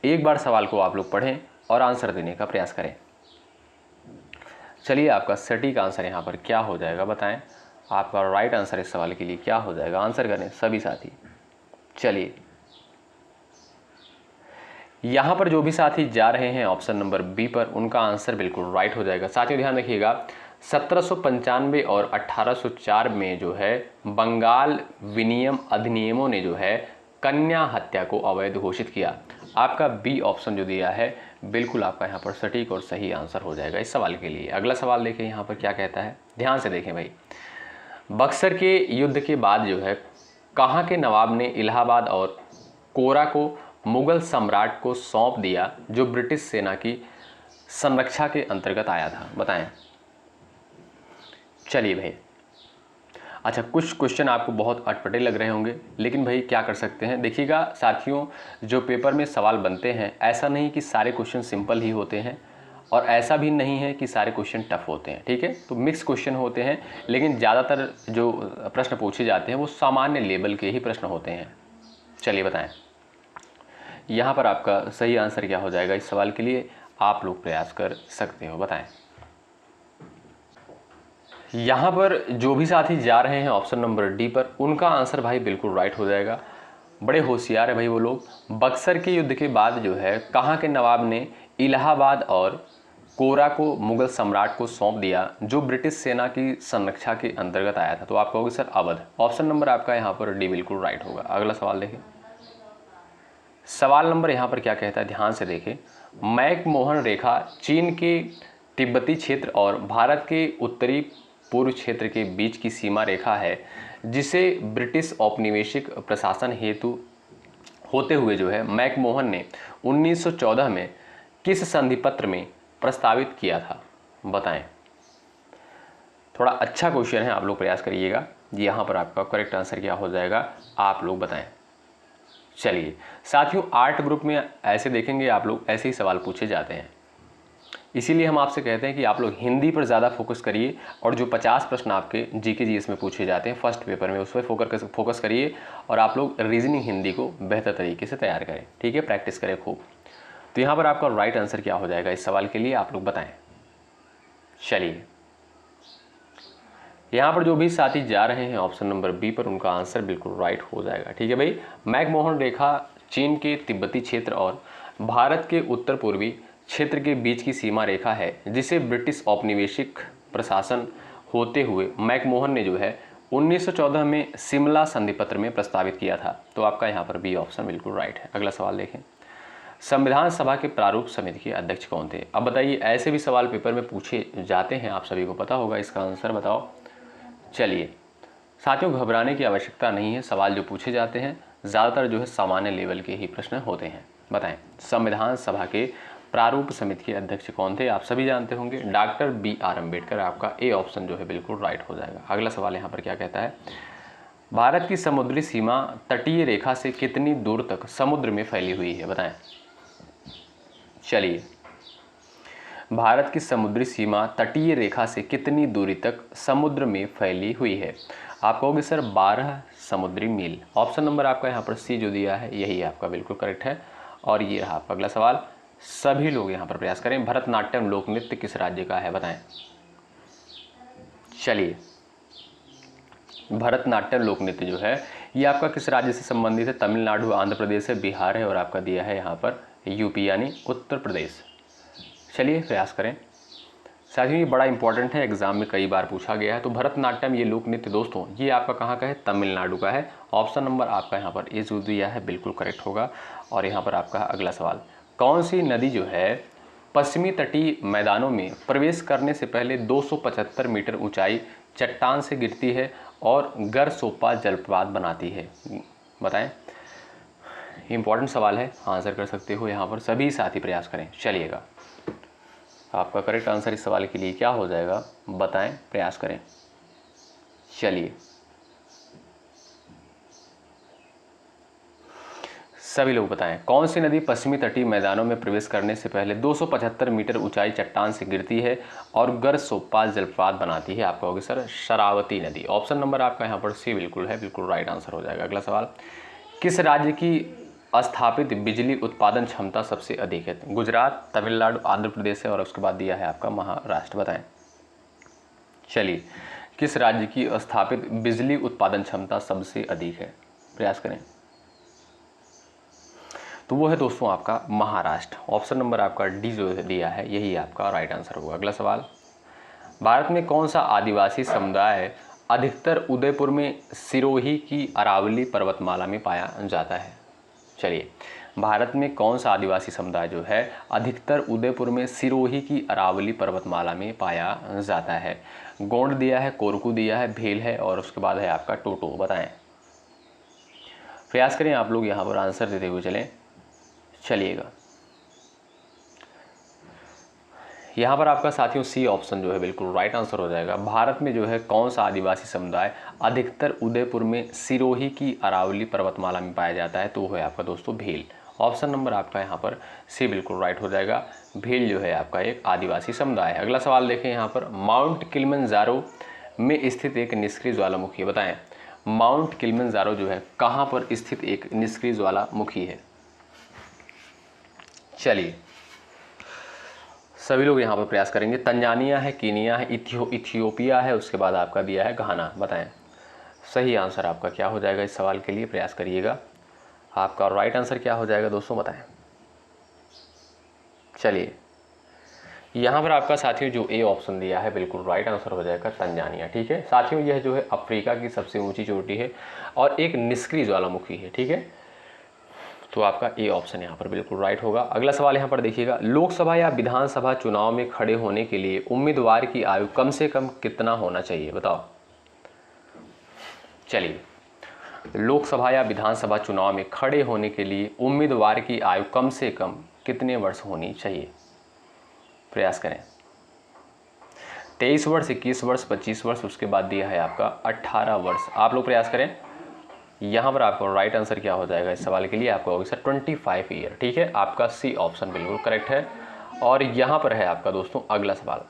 एक बार सवाल को आप लोग पढ़ें और आंसर देने का प्रयास करें। चलिए आपका सटीक आंसर यहाँ पर क्या हो जाएगा बताएं। आपका राइट आंसर इस सवाल के लिए क्या हो जाएगा, आंसर करें सभी साथी। चलिए यहाँ पर जो भी साथी जा रहे हैं ऑप्शन नंबर बी पर, उनका आंसर बिल्कुल राइट हो जाएगा। साथियों ध्यान रखिएगा, 1795 और 1804 में जो है बंगाल विनियम अधिनियमों ने जो है कन्या हत्या को अवैध घोषित किया। आपका बी ऑप्शन जो दिया है बिल्कुल आपका यहाँ पर सटीक और सही आंसर हो जाएगा इस सवाल के लिए। अगला सवाल देखें यहाँ पर क्या कहता है, ध्यान से देखें भाई। बक्सर के युद्ध के बाद जो है कहाँ के नवाब ने इलाहाबाद और कोरा को मुगल सम्राट को सौंप दिया, जो ब्रिटिश सेना की संरक्षा के अंतर्गत आया था? बताएं। चलिए भाई, अच्छा कुछ क्वेश्चन आपको बहुत अटपटे लग रहे होंगे, लेकिन भाई क्या कर सकते हैं। देखिएगा साथियों, जो पेपर में सवाल बनते हैं ऐसा नहीं कि सारे क्वेश्चन सिंपल ही होते हैं और ऐसा भी नहीं है कि सारे क्वेश्चन टफ होते हैं, ठीक है। तो मिक्स क्वेश्चन होते हैं, लेकिन ज़्यादातर जो प्रश्न पूछे जाते हैं वो सामान्य लेवल के ही प्रश्न होते हैं। चलिए बताएं, यहाँ पर आपका सही आंसर क्या हो जाएगा इस सवाल के लिए, आप लोग प्रयास कर सकते हो, बताएं। यहाँ पर जो भी साथी जा रहे हैं ऑप्शन नंबर डी पर, उनका आंसर भाई बिल्कुल राइट हो जाएगा। बड़े होशियार है भाई वो लोग। बक्सर के युद्ध के बाद जो है कहाँ के नवाब ने इलाहाबाद और कोरा को मुगल सम्राट को सौंप दिया, जो ब्रिटिश सेना की संरक्षा के अंतर्गत आया था? तो आप कहोगे सर अवध। ऑप्शन नंबर आपका यहाँ पर डी बिल्कुल राइट होगा। अगला सवाल देखिए, सवाल नंबर यहाँ पर क्या कहता है, ध्यान से देखें। मैकमोहन रेखा चीन के तिब्बती क्षेत्र और भारत के उत्तरी पूर्व क्षेत्र के बीच की सीमा रेखा है, जिसे ब्रिटिश औपनिवेशिक प्रशासन हेतु होते हुए जो है मैकमोहन ने 1914 में किस संधि पत्र में प्रस्तावित किया था? बताएं। थोड़ा अच्छा क्वेश्चन है, आप लोग प्रयास करिएगा। यहाँ पर आपका करेक्ट आंसर क्या हो जाएगा, आप लोग बताएं। चलिए साथियों, आर्ट ग्रुप में ऐसे देखेंगे आप लोग, ऐसे ही सवाल पूछे जाते हैं, इसीलिए हम आपसे कहते हैं कि आप लोग हिंदी पर ज़्यादा फोकस करिए, और जो 50 प्रश्न आपके जीके जीएस में पूछे जाते हैं फर्स्ट पेपर में, उस पर फोकस करिए, और आप लोग रीजनिंग हिंदी को बेहतर तरीके से तैयार करें, ठीक है, प्रैक्टिस करें खूब। तो यहाँ पर आपका राइट आंसर क्या हो जाएगा इस सवाल के लिए, आप लोग बताएं। चलिए यहाँ पर जो भी साथी जा रहे हैं ऑप्शन नंबर बी पर, उनका आंसर बिल्कुल राइट हो जाएगा, ठीक है भाई। मैकमोहन रेखा चीन के तिब्बती क्षेत्र और भारत के उत्तर पूर्वी क्षेत्र के बीच की सीमा रेखा है, जिसे ब्रिटिश औपनिवेशिक प्रशासन होते हुए मैकमोहन ने जो है 1914 में शिमला संधि पत्र में प्रस्तावित किया था। तो आपका यहाँ पर बी ऑप्शन बिल्कुल राइट है। अगला सवाल देखें, संविधान सभा के प्रारूप समिति के अध्यक्ष कौन थे? अब बताइए, ऐसे भी सवाल पेपर में पूछे जाते हैं, आप सभी को पता होगा, इसका आंसर बताओ। चलिए साथियों, घबराने की आवश्यकता नहीं है, सवाल जो पूछे जाते हैं ज़्यादातर जो है सामान्य लेवल के ही प्रश्न होते हैं। बताएं, संविधान सभा के प्रारूप समिति के अध्यक्ष कौन थे? आप सभी जानते होंगे, डॉक्टर BR अम्बेडकर। आपका ए ऑप्शन जो है बिल्कुल राइट हो जाएगा। अगला सवाल यहाँ पर क्या कहता है, भारत की समुद्री सीमा तटीय रेखा से कितनी दूर तक समुद्र में फैली हुई है? बताएं। चलिए, भारत की समुद्री सीमा तटीय रेखा से कितनी दूरी तक समुद्र में फैली हुई है? आप कहोगे सर 12 समुद्री मील। ऑप्शन नंबर आपका यहाँ पर सी जो दिया है यही आपका बिल्कुल करेक्ट है। और ये रहा आपका अगला सवाल, सभी लोग यहाँ पर प्रयास करें। भरतनाट्यम लोक नृत्य किस राज्य का है? बताएं। चलिए, भरतनाट्यम लोक नृत्य जो है ये आपका किस राज्य से संबंधित है? तमिलनाडु, आंध्र प्रदेश है, बिहार है, और आपका दिया है यहाँ पर यूपी यानी उत्तर प्रदेश। चलिए प्रयास करें साथियों, ये बड़ा इंपॉर्टेंट है, एग्जाम में कई बार पूछा गया है। तो भरतनाट्यम ये लोक नृत्य दोस्तों ये आपका कहाँ का है? तमिलनाडु का है। ऑप्शन नंबर आपका यहाँ पर ए जो दिया है बिल्कुल करेक्ट होगा। और यहाँ पर आपका अगला सवाल, कौन सी नदी जो है पश्चिमी तटीय मैदानों में प्रवेश करने से पहले 275 मीटर ऊंचाई चट्टान से गिरती है और गरसोप्पा जलप्रपात बनाती है? बताएं। इंपॉर्टेंट सवाल है, आंसर कर सकते हो यहाँ पर, सभी साथी प्रयास करें। चलिएगा, आपका करेक्ट आंसर इस सवाल के लिए क्या हो जाएगा? बताएं, प्रयास करें। चलिए सभी लोग बताएं, कौन सी नदी पश्चिमी तटीय मैदानों में प्रवेश करने से पहले 275 मीटर ऊंचाई चट्टान से गिरती है और गरसोप्पा जलप्रपात बनाती है? आप कहोगे सर शरावती नदी। ऑप्शन नंबर आपका यहाँ पर सी बिल्कुल है, बिल्कुल राइट आंसर हो जाएगा। अगला सवाल, किस राज्य की स्थापित बिजली उत्पादन क्षमता सबसे अधिक है? गुजरात, तमिलनाडु, आंध्र प्रदेश है, और उसके बाद दिया है आपका महाराष्ट्र। बताएं। चलिए, किस राज्य की स्थापित बिजली उत्पादन क्षमता सबसे अधिक है? प्रयास करें। तो वो है दोस्तों आपका महाराष्ट्र। ऑप्शन नंबर आपका डी जो दिया है यही आपका राइट आंसर होगा। अगला सवाल, भारत में कौन सा आदिवासी समुदाय अधिकतर उदयपुर में सिरोही की अरावली पर्वतमाला में पाया जाता है? चलिए, भारत में कौन सा आदिवासी समुदाय जो है अधिकतर उदयपुर में सिरोही की अरावली पर्वतमाला में पाया जाता है? गोंड दिया है, कोरकू दिया है, भेल है, और उसके बाद है आपका टोटो। बताएं। प्रयास करें आप लोग यहाँ पर आंसर देते हुए चलें। चलिएगा, यहाँ पर आपका साथियों सी ऑप्शन जो है बिल्कुल राइट आंसर हो जाएगा। भारत में जो है कौन सा आदिवासी समुदाय अधिकतर उदयपुर में सिरोही की अरावली पर्वतमाला में पाया जाता है? तो वो है आपका दोस्तों भेल। ऑप्शन नंबर आपका यहाँ पर सी बिल्कुल राइट हो जाएगा। भील जो है आपका एक आदिवासी समुदाय है। अगला सवाल देखें यहाँ पर, माउंट किलिमंजारो में स्थित एक निष्क्रिय ज्वालामुखी, बताएं माउंट किलिमंजारो जो है कहाँ पर स्थित एक निष्क्रिय ज्वालामुखी है। चलिए सभी लोग यहाँ पर प्रयास करेंगे। तंजानिया है, कीनिया है, इथियोपिया है, उसके बाद आपका दिया है घाना। बताएं सही आंसर आपका क्या हो जाएगा इस सवाल के लिए, प्रयास करिएगा। आपका राइट आंसर क्या हो जाएगा दोस्तों, बताएं। चलिए यहाँ पर आपका साथियों जो ए ऑप्शन दिया है बिल्कुल राइट आंसर हो जाएगा तंजानिया। ठीक है साथियों, यह जो है अफ्रीका की सबसे ऊंची चोटी है और एक निष्क्रिय ज्वालामुखी है। ठीक है, तो आपका ए ऑप्शन यहाँ पर बिल्कुल राइट होगा। अगला सवाल यहाँ पर देखिएगा, लोकसभा या विधानसभा चुनाव में खड़े होने के लिए उम्मीदवार की आयु कम से कम कितना होना चाहिए, बताओ। चलिए लोकसभा या विधानसभा चुनाव में खड़े होने के लिए उम्मीदवार की आयु कम से कम कितने वर्ष होनी चाहिए, प्रयास करें। 23 वर्ष, 21 वर्ष, 25 वर्ष, उसके बाद दिया है आपका 18 वर्ष। आप लोग प्रयास करें। यहाँ पर आपको राइट आंसर क्या हो जाएगा इस सवाल के लिए, आपका होगा सर 25 ईयर। ठीक है, आपका सी ऑप्शन बिल्कुल करेक्ट है। और यहाँ पर है आपका दोस्तों अगला सवाल,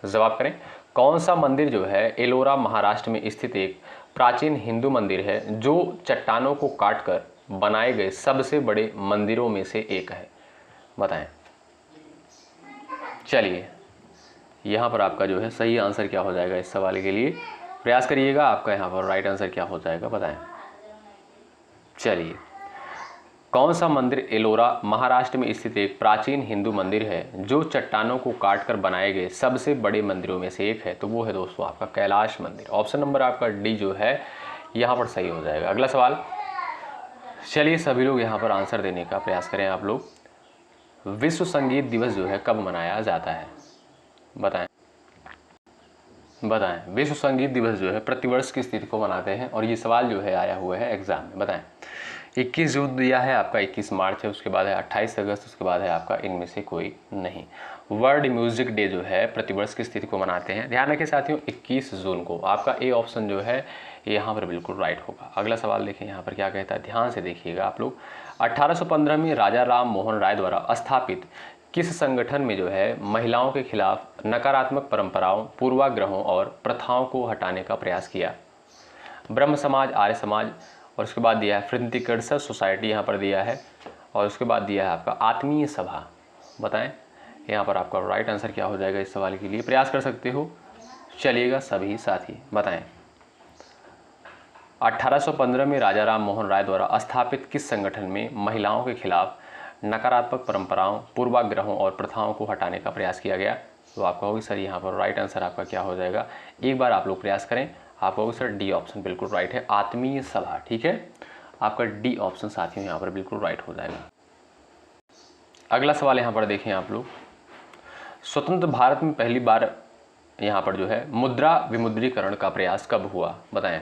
जवाब करें। कौन सा मंदिर जो है एलोरा महाराष्ट्र में स्थित एक प्राचीन हिंदू मंदिर है जो चट्टानों को काटकर बनाए गए सबसे बड़े मंदिरों में से एक है, बताएं। चलिए यहाँ पर आपका जो है सही आंसर क्या हो जाएगा इस सवाल के लिए, प्रयास करिएगा। आपका यहाँ पर राइट आंसर क्या हो जाएगा, बताएं। चलिए कौन सा मंदिर एलोरा महाराष्ट्र में स्थित एक प्राचीन हिंदू मंदिर है जो चट्टानों को काटकर बनाए गए सबसे बड़े मंदिरों में से एक है, तो वो है दोस्तों आपका कैलाश मंदिर। ऑप्शन नंबर आपका डी जो है यहाँ पर सही हो जाएगा। अगला सवाल, चलिए सभी लोग यहाँ पर आंसर देने का प्रयास करें। आप लोग, विश्व संगीत दिवस जो है कब मनाया जाता है, बताएं। बताएं विश्व संगीत दिवस जो है प्रतिवर्ष की स्थिति को मनाते हैं, और ये सवाल जो है आया हुआ है एग्जाम में। बताएं 21 जून दिया है आपका, 21 मार्च है, उसके बाद है 28 अगस्त, उसके बाद है आपका इनमें से कोई नहीं। वर्ल्ड म्यूजिक डे जो है प्रतिवर्ष की स्थिति को मनाते हैं, ध्यान रखें साथियों 21 जून को। आपका ए ऑप्शन जो है यहाँ पर बिल्कुल राइट होगा। अगला सवाल देखें यहाँ पर क्या कहता है, ध्यान से देखिएगा आप लोग। 1815 में राजा राम मोहन राय द्वारा स्थापित किस संगठन में जो है महिलाओं के खिलाफ नकारात्मक परंपराओं, पूर्वाग्रहों और प्रथाओं को हटाने का प्रयास किया? ब्रह्म समाज, आर्य समाज, और उसके बाद दिया है फ्रिंतिकर्सर सोसाइटी यहाँ पर दिया है, और उसके बाद दिया है आपका आत्मीय सभा। बताएं यहाँ पर आपका राइट आंसर क्या हो जाएगा इस सवाल के लिए, प्रयास कर सकते हो। चलिएगा सभी साथी बताएं 1815 में राजा राम मोहन राय द्वारा स्थापित किस संगठन में महिलाओं के खिलाफ नकारात्मक परंपराओं, पूर्वाग्रहों और प्रथाओं को हटाने का प्रयास किया गया? तो आपका होगी सर यहाँ पर राइट आंसर आपका क्या हो जाएगा, एक बार आप लोग प्रयास करें। आपका होगी सर डी ऑप्शन बिल्कुल राइट है, आत्मीय सभा। ठीक है, आपका डी ऑप्शन साथियों यहाँ पर बिल्कुल राइट हो जाएगा। अगला सवाल यहाँ पर देखें आप लोग, स्वतंत्र भारत में पहली बार यहाँ पर जो है मुद्रा विमुद्रीकरण का प्रयास कब हुआ, बताएं।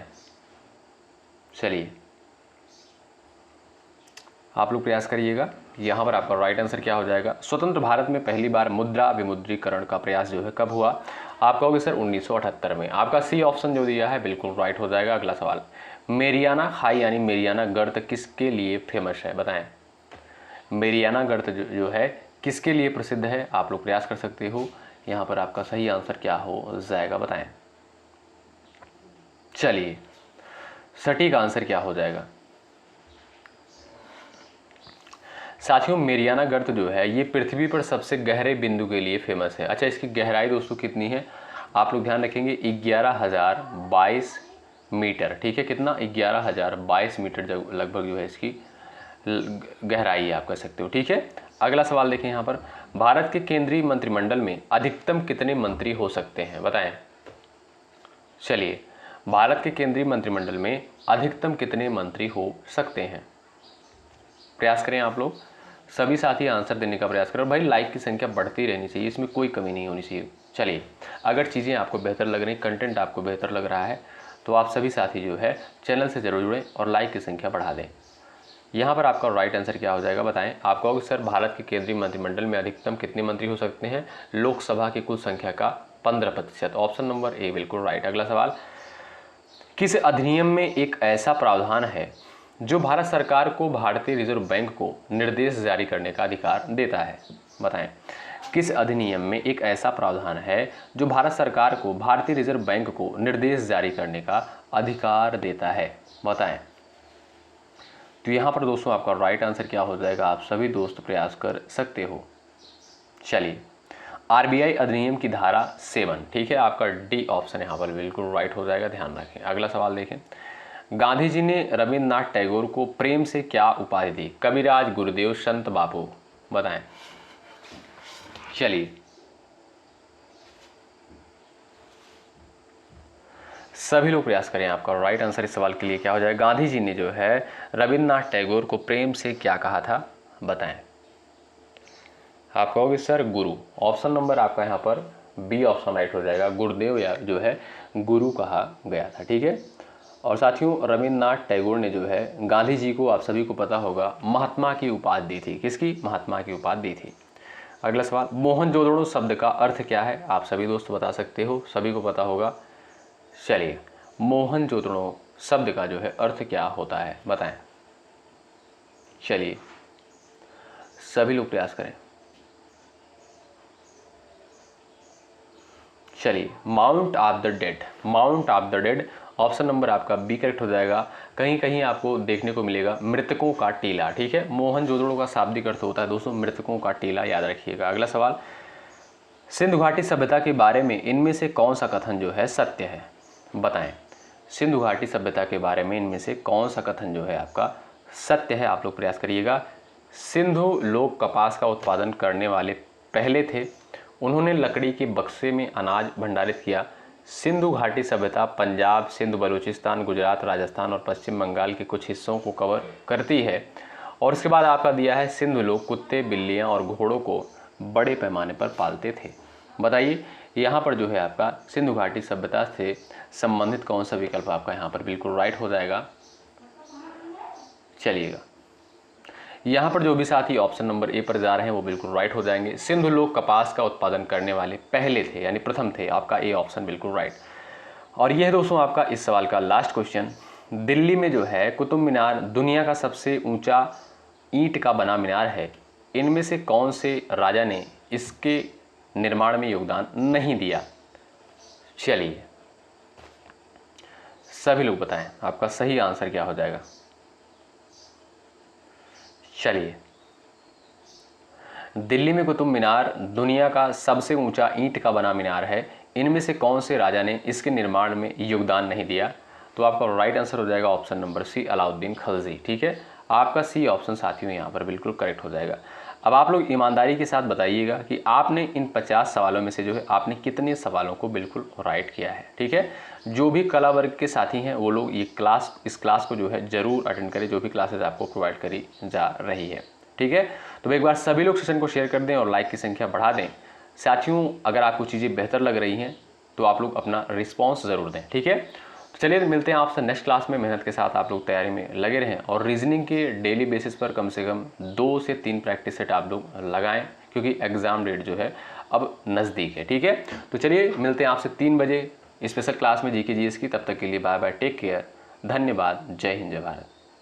चलिए आप लोग प्रयास करिएगा। यहाँ पर आपका राइट आंसर क्या हो जाएगा, स्वतंत्र भारत में पहली बार मुद्रा विमुद्रीकरण का प्रयास जो है कब हुआ? आपका होगा सर 1978 में। आपका सी ऑप्शन जो दिया है बिल्कुल राइट हो जाएगा। अगला सवाल, मेरियाना खाई यानी मेरियाना गर्त किसके लिए फेमस है, बताएं। मेरियाना गर्त जो है किसके लिए प्रसिद्ध है? आप लोग प्रयास कर सकते हो। यहाँ पर आपका सही आंसर क्या हो जाएगा, बताएं। चलिए सटीक आंसर क्या हो जाएगा साथियों, मेरियाना गर्त जो है ये पृथ्वी पर सबसे गहरे बिंदु के लिए फेमस है। अच्छा, इसकी गहराई दोस्तों कितनी है, आप लोग ध्यान रखेंगे 11,022 मीटर। ठीक है, कितना 11,022 मीटर लगभग जो है इसकी गहराई है, आप कह सकते हो। ठीक है, अगला सवाल देखें यहाँ पर, भारत के केंद्रीय मंत्रिमंडल में अधिकतम कितने मंत्री हो सकते हैं, बताएं। चलिए भारत के केंद्रीय मंत्रिमंडल में अधिकतम कितने मंत्री हो सकते हैं, प्रयास करें आप लोग। सभी साथी आंसर देने का प्रयास करें। भाई लाइक की संख्या बढ़ती रहनी चाहिए, इसमें कोई कमी नहीं होनी चाहिए। चलिए अगर चीज़ें आपको बेहतर लग रही, कंटेंट आपको बेहतर लग रहा है, तो आप सभी साथी जो है चैनल से जरूर जुड़ें और लाइक की संख्या बढ़ा दें। यहाँ पर आपका राइट आंसर क्या हो जाएगा, बताएं। आपका होगा सर भारत के केंद्रीय मंत्रिमंडल में अधिकतम कितने मंत्री हो सकते हैं? लोकसभा की कुल संख्या का 15%। ऑप्शन नंबर ए बिल्कुल राइट। अगला सवाल, किस अधिनियम में एक ऐसा प्रावधान है जो भारत सरकार को भारतीय रिजर्व बैंक को निर्देश जारी करने का अधिकार देता है? बताएं। किस अधिनियम में एक ऐसा प्रावधान है जो भारत सरकार को भारतीय रिजर्व बैंक को निर्देश जारी करने का अधिकार देता है? बताएं। तो यहाँ पर दोस्तों आपका राइट आंसर क्या हो जाएगा, आप सभी दोस्त प्रयास कर सकते हो। चलिए, आरबीआई अधिनियम की धारा 7, ठीक है, आपका डी ऑप्शन यहाँ पर बिल्कुल राइट हो जाएगा, ध्यान रखें। अगला सवाल देखें। गांधी जी ने रविन्द्रनाथ टैगोर को प्रेम से क्या उपाधि दी? कविराज, गुरुदेव, संत बापू? बताएं। चलिए, सभी लोग प्रयास करें। आपका राइट आंसर इस सवाल के लिए क्या हो जाएगा? गांधी जी ने जो है रविन्द्रनाथ टैगोर को प्रेम से क्या कहा था? बताएं। आप कहोगे सर गुरु। ऑप्शन नंबर आपका यहाँ पर बी ऑप्शन राइट हो जाएगा, गुरुदेव या जो है गुरु कहा गया था, ठीक है। और साथियों, रविन्द्रनाथ टैगोर ने जो है गांधी जी को, आप सभी को पता होगा, महात्मा की उपाधि दी थी। किसकी? महात्मा की उपाधि दी थी। अगला सवाल, मोहनजोदड़ो शब्द का अर्थ क्या है? आप सभी दोस्त बता सकते हो, सभी को पता होगा। चलिए, मोहनजोदड़ो शब्द का जो है अर्थ क्या होता है? बताएं। चलिए, सभी लोग प्रयास करें। चलिए, mount of the dead. Mount of the dead, option number आपका बी करेक्ट हो जाएगा। कहीं कहीं आपको देखने को मिलेगा मृतकों का टीला, ठीक है। मोहनजोदड़ो का शाब्दिक अर्थ होता है दोस्तों मृतकों का टीला, याद रखिएगा। अगला सवाल, सिंधु घाटी सभ्यता के बारे में इनमें से कौन सा कथन जो है सत्य है? बताएं। सिंधु घाटी सभ्यता के बारे में इनमें से कौन सा कथन जो है आपका सत्य है? आप लोग प्रयास करिएगा। सिंधु लोग कपास का उत्पादन करने वाले पहले थे। उन्होंने लकड़ी के बक्से में अनाज भंडारित किया। सिंधु घाटी सभ्यता पंजाब, सिंध, बलूचिस्तान, गुजरात, राजस्थान और पश्चिम बंगाल के कुछ हिस्सों को कवर करती है। और इसके बाद आपका दिया है सिंधु लोग कुत्ते, बिल्लियां और घोड़ों को बड़े पैमाने पर पालते थे। बताइए, यहाँ पर जो है आपका सिंधु घाटी सभ्यता से संबंधित कौन सा विकल्प आपका यहाँ पर बिल्कुल राइट हो जाएगा? चलिएगा, यहाँ पर जो भी साथी ऑप्शन नंबर ए पर जा रहे हैं वो बिल्कुल राइट हो जाएंगे। सिंधु लोग कपास का उत्पादन करने वाले पहले थे, यानी प्रथम थे। आपका ए ऑप्शन बिल्कुल राइट। और यह दोस्तों आपका इस सवाल का लास्ट क्वेश्चन। दिल्ली में जो है कुतुब मीनार दुनिया का सबसे ऊंचा ईंट का बना मीनार है। इनमें से कौन से राजा ने इसके निर्माण में योगदान नहीं दिया? चलिए, सभी लोग बताएं आपका सही आंसर क्या हो जाएगा। चलिए, दिल्ली में कुतुब मीनार दुनिया का सबसे ऊंचा ईंट का बना मीनार है। इनमें से कौन से राजा ने इसके निर्माण में योगदान नहीं दिया? तो आपका राइट आंसर हो जाएगा option number C, Alauddin Khalji, ठीक है। आपका सी ऑप्शन साथियों यहाँ पर बिल्कुल करेक्ट हो जाएगा। अब आप लोग ईमानदारी के साथ बताइएगा कि आपने इन 50 सवालों में से जो है आपने कितने सवालों को बिल्कुल राइट किया है, ठीक है। जो भी कला वर्ग के साथी हैं वो लोग इस क्लास को जो है ज़रूर अटेंड करें, जो भी क्लासेस आपको प्रोवाइड करी जा रही है, ठीक है। तो एक बार सभी लोग सेशन को शेयर कर दें और लाइक की संख्या बढ़ा दें। साथियों, अगर आपको चीज़ें बेहतर लग रही हैं तो आप लोग अपना रिस्पॉन्स ज़रूर दें, ठीक है। तो चलिए मिलते हैं आपसे नेक्स्ट क्लास में। मेहनत के साथ आप लोग तैयारी में लगे रहें और रीजनिंग के डेली बेसिस पर कम से कम 2 से 3 प्रैक्टिस सेट आप लोग लगाएं, क्योंकि एग्ज़ाम डेट जो है अब नज़दीक है, ठीक है। तो चलिए मिलते हैं आपसे 3 बजे स्पेशल क्लास में जीके जीएस की। तब तक के लिए बाय बाय, टेक केयर, धन्यवाद, जय हिंद, जय भारत।